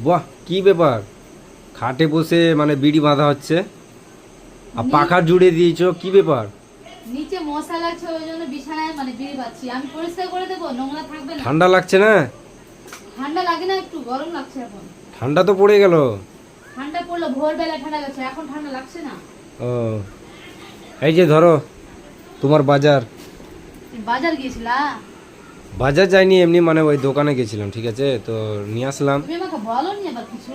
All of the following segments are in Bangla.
বাহ, কি ব্যাপার! খাটে বসে মানে বিড়ি বাঁধা হচ্ছে, আর পাখা জুড়ে দিয়েছো, কি ব্যাপার? নিচে মশা লাগছে ওই জন্য বিছানায় মানে বিড়ি বাচ্ছি। আমি পরিষ্কার করে দেবো, নোংরা থাকবে না। ঠান্ডা লাগছে না? ঠান্ডা লাগে না, একটু গরম লাগছে এখন। ঠান্ডা তো পড়ে গেল। ঠান্ডা পড়লো ভোরবেলা, ঠান্ডা লাগছে, এখন ঠান্ডা লাগছে না। ও, এই যে ধরো তোমার বাজার। তুমি বাজার গিয়েছিলা? বাজার যাইনি, এমনি মানে ওই দোকানে গেছিলাম, ঠিক আছে, তো নিয়ে আসলাম। তুমি আমাকে বলো নি আবার কিছু।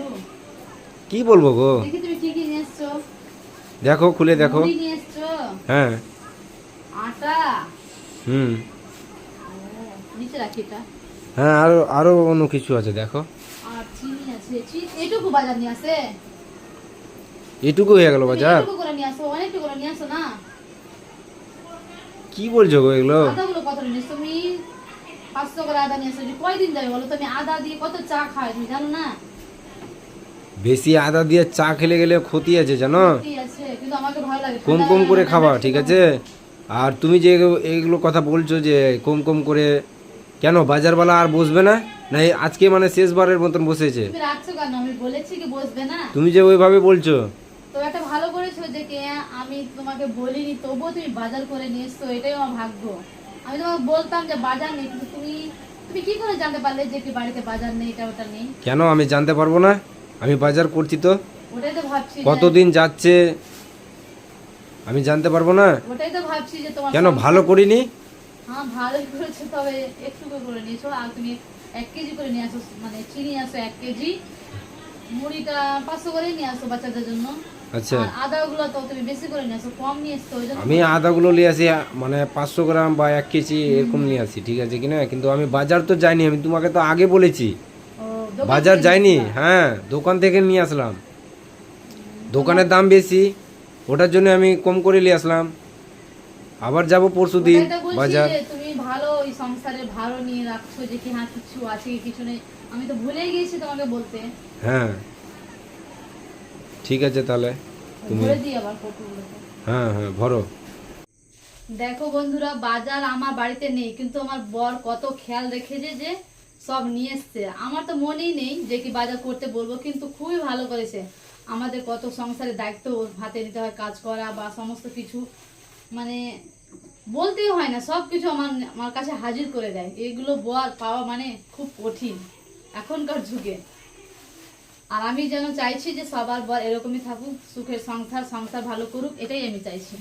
কি বলবো গো? দেখি তুমি কি কি নিয়ে এসছো। দেখো, খুলে দেখো। মুড়ি নিয়ে এসছো, হ্যাঁ। আটা। হুম। ও, নিচে রাখি এটা। হ্যাঁ, আরো আরো অন্য কিছু আছে, দেখো। আর চিনি আছে, এটুকু বাজার নিয়ে আসে। এটুকু হয়ে গেল তুমি বাজার? এটুকু করে নিয়ে আসো, অনেকটুকু করে নিয়ে আসো না। কি বলছো গো এগুলো? আদাগুলো কত নিয়ে এসছো তুমি? 500 করে আদা নিয়ে আসো। কয়দিন যাবে বলো? তুমি আদা দিয়ে কত চা খায় তুমি জানো না? বেশি আদা দিয়ে চা খেলে গেলে ক্ষতি আছে, জানো। ঠিক আছে, কিন্তু আমাকে ভালো লাগে কম ঠান্ডা কম করে ঠান্ডা খাবা, ঠান্ডা ঠিক খেতে আছে। আর তুমি যে এইগুলো কথা বলছো যে কম কম করে, কেন বাজারওয়ালা আর বসবে না? না এই আজকে মানে শেষবারের মতন বসেছে? তুমি রাখছো কেন? আমি বলেছি কি বসবে না? তুমি যে ওইভাবে বলছো। তো একটা ভালো করেছো যে কে, আমি তোমাকে বলিনি তবুও তুমি বাজার করে নিয়ে এসছো, এটাই আমার ভাগ্য। আমি তোমাকে বলতাম যে বাজার নেই, কিন্তু তুমি তুমি কি করে জানতে পারলে যে কি বাড়িতে বাজার নেই, এটা ওটা নেই? কেন আমি জানতে পারবো না? আমি বাজার করছি তো। ওটাই তো ভাবছি যে কতদিন যাচ্ছে, আমি জানতে পারবো না? ওটাই তো ভাবছি যে তোমার কেন ভালো সংসার। করিনি? হ্যাঁ ভালো করেছো, তবে একটু করে নিয়েছো। আর তুমি 1 কেজি করে নিয়ে আসো, মানে চিনি আসো 1 কেজি, মুড়িটা 500 করে নিয়ে আসো বাচ্চাদের জন্য। আচ্ছা। আর আদাগুলো তো তুমি বেশি করে নিয়ে আসো, কম নিয়ে এসছো ওই জন্য আমি বলছি। আদাগুলো নিয়ে আসি, মানে 500 গ্রাম বা 1 কেজি এরকম নিয়ে আসি, ঠিক আছে কিনা, কিন্তু আমি বাজার তো যাইনি, আমি তোমাকে তো আগে বলেছি। ও, দোকান বাজার থেকে যাইনি, নিয়েছিলা? হ্যাঁ, দোকান থেকে নিয়ে আসলাম। দোকানের দাম বেশি, ওটার জন্য আমি কম করে নিয়ে আসলাম। আবার যাব পরশু দিন ওটাই তো বলছি বাজার। যে তুমি ভালো ওই সংসারে ভালো নিয়ে রাখছো যে কি হ্যাঁ কিছু আছে কি কিছু নেই। আমি তো ভুলেই গেছি তোমাকে বলতে। হ্যাঁ, ঠিক আছে তাহলে। তুমি, ভরে দিই আবার কৌটোগুলোতে। হ্যাঁ হ্যাঁ, ভরো। দেখো বন্ধুরা, বাজার আমার বাড়িতে নেই, কিন্তু আমার বর কত খেয়াল রেখেছে যে সব নিয়ে এসছে। আমার তো মনেই নেই যে কি বাজার করতে বলবো, কিন্তু খুবই ভালো করেছে। আমাদের কত সংসারের দায়িত্ব ওর হাতে নিতে হয়, কাজ করা বা সমস্ত কিছু, মানে বলতেই হয় না, সব কিছু আমার আমার কাছে হাজির করে দেয়। এগুলো বর পাওয়া মানে খুব কঠিন এখনকার যুগে। আর আমি যেন চাইছি যে সবার বর এরকমই থাকুক, সুখের সংসার সংসার ভালো করুক, এটাই আমি চাইছি।